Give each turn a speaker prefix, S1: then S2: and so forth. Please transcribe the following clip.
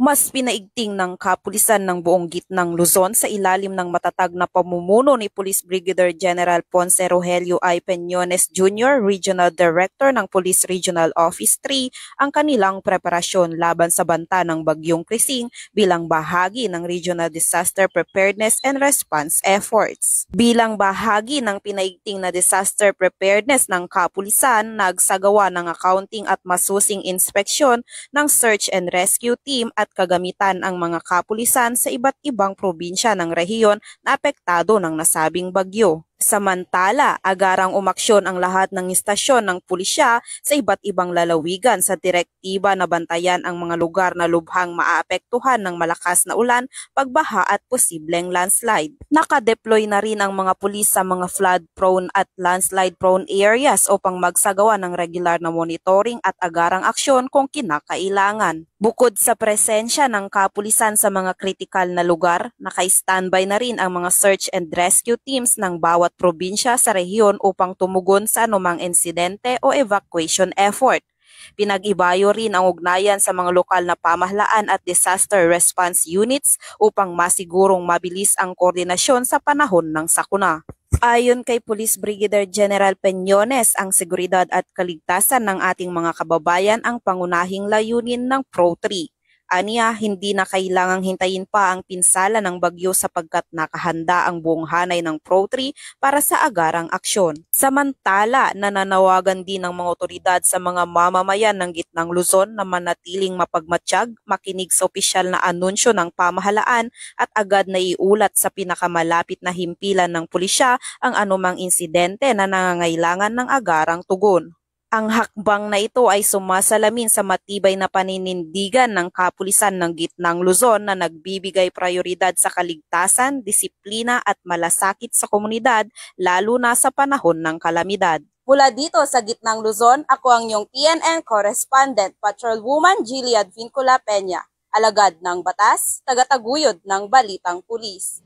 S1: Mas pinaigting ng kapulisan ng buong gitnang Luzon sa ilalim ng matatag na pamumuno ni Police Brigadier General Ponce Rogelio I. Peñones Jr., Regional Director ng Police Regional Office 3, ang kanilang preparasyon laban sa banta ng Bagyong Krising bilang bahagi ng Regional Disaster Preparedness and Response Efforts. Bilang bahagi ng pinaigting na disaster preparedness ng kapulisan, nagsagawa ng accounting at masusing inspeksyon ng Search and Rescue Team at kagamitan ang mga kapulisan sa iba't ibang probinsya ng rehiyon na apektado ng nasabing bagyo. Samantala, agarang umaksyon ang lahat ng istasyon ng pulisya sa iba't ibang lalawigan sa direktiba na bantayan ang mga lugar na lubhang maaapektuhan ng malakas na ulan, pagbaha at posibleng landslide. Nakadeploy na rin ang mga pulis sa mga flood-prone at landslide-prone areas upang magsagawa ng regular na monitoring at agarang aksyon kung kinakailangan. Bukod sa presensya ng kapulisan sa mga kritikal na lugar, naka-standby na rin ang mga search and rescue teams ng bawat probinsya sa rehiyon upang tumugon sa anumang insidente o evacuation effort. Pinag-ibayo rin ang ugnayan sa mga lokal na pamahalaan at disaster response units upang masigurong mabilis ang koordinasyon sa panahon ng sakuna. Ayon kay Police Brigadier General Peñones, ang seguridad at kaligtasan ng ating mga kababayan ang pangunahing layunin ng Pro-3. Aniya, hindi na kailangang hintayin pa ang pinsala ng bagyo sapagkat nakahanda ang buong hanay ng Pro-3 para sa agarang aksyon. Samantala, nananawagan din ng mga otoridad sa mga mamamayan ng gitnang Luzon na manatiling mapagmatsyag, makinig sa opisyal na anunsyo ng pamahalaan at agad na iulat sa pinakamalapit na himpilan ng pulisya ang anumang insidente na nangangailangan ng agarang tugon. Ang hakbang na ito ay sumasalamin sa matibay na paninindigan ng kapulisan ng gitnang Luzon na nagbibigay prioridad sa kaligtasan, disiplina at malasakit sa komunidad lalo na sa panahon ng kalamidad. Mula dito sa gitnang Luzon, ako ang iyong PNN correspondent, Patrolwoman Jilliad Vincula Peña, alagad ng batas, tagataguyod ng Balitang Pulis.